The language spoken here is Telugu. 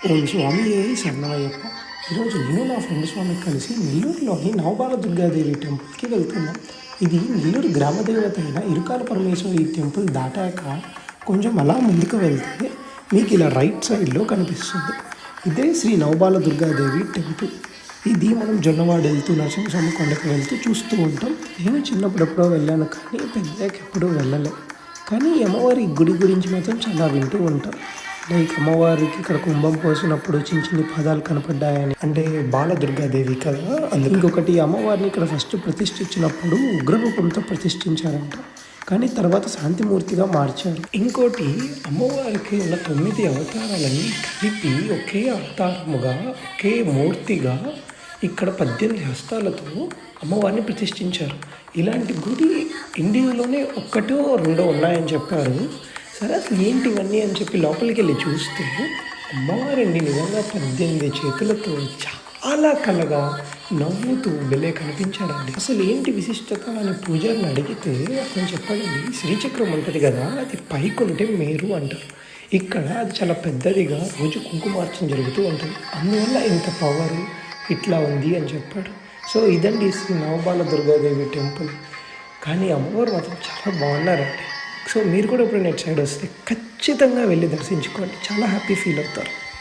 ఓం స్వామి శరణమయ్యప్ప. ఈరోజు నేను నా ఫ్రెండ్ స్వామి కలిసి నెల్లూరులోని నవబాల దుర్గాదేవి టెంపుల్కి వెళ్తున్నాం. ఇది నెల్లూరు గ్రామదేవత అయిన ఇరుకాల పరమేశ్వరి టెంపుల్ దాటాక కొంచెం అలా ముందుకు వెళ్తే మీకు ఇలా రైట్ సైడ్లో కనిపిస్తుంది. ఇదే శ్రీ నవబాల దుర్గాదేవి టెంపుల్. ఇది మనం జొన్నవాడ వెళ్తూ నరసింహస్వామి కొండకు వెళ్తూ చూస్తూ ఉంటాం. నేను చిన్నప్పుడు ఎప్పుడో వెళ్ళాను, కానీ పెద్దకి ఎప్పుడూ వెళ్ళలేదు. కానీ అమ్మవారి గుడి గురించి మాత్రం చాలా వింటూ ఉంటాం. లైక్ అమ్మవారికి ఇక్కడ కుంభం పోసినప్పుడు చిన్న చిన్న పదాలు కనపడ్డాయని, అంటే బాలదుర్గాదేవి కదా. అందుకు ఇంకొకటి, అమ్మవారిని ఇక్కడ ఫస్ట్ ప్రతిష్ఠించినప్పుడు ఉగ్రరూపంతో ప్రతిష్ఠించారంట, కానీ తర్వాత శాంతిమూర్తిగా మార్చారు. ఇంకోటి, అమ్మవారికి ఉన్న 9 అవతారాలని కలిపి ఒకే అవతారముగా, ఒకే మూర్తిగా ఇక్కడ 18 హస్తాలతో అమ్మవారిని ప్రతిష్ఠించారు. ఇలాంటి గుడి ఇండియాలోనే ఒక్కటో రెండో ఉన్నాయని చెప్పారు. సరే, అసలు ఏంటి ఇవన్నీ అని చెప్పి లోపలికి వెళ్ళి చూస్తే అమ్మవారండి నిజంగా 18 చేతులతో చాలా కళగా నవ్వుతూ భలే కనిపించాడండి. అసలు ఏంటి విశిష్టత అని పూజారిని అడిగితే అతను చెప్పాడండి, శ్రీచక్రం ఉంటుంది కదా, అది పైకుంటే మేరు అంటారు. ఇక్కడ అది చాలా పెద్దదిగా రోజు కుంకుమార్చన జరుగుతూ ఉంటుంది, అందువల్ల ఇంత పవర్ ఇట్లా ఉంది అని చెప్పాడు. సో ఇదండి శ్రీ నవబాల దుర్గాదేవి టెంపుల్. కానీ అమ్మవారు మాత్రం చాలా బాగున్నారండి. సో మీరు కూడా ఇప్పుడు నెట్ సైడ్ వస్తే ఖచ్చితంగా వెళ్ళి దర్శించుకోండి, చాలా హ్యాపీ ఫీల్ అవుతారు.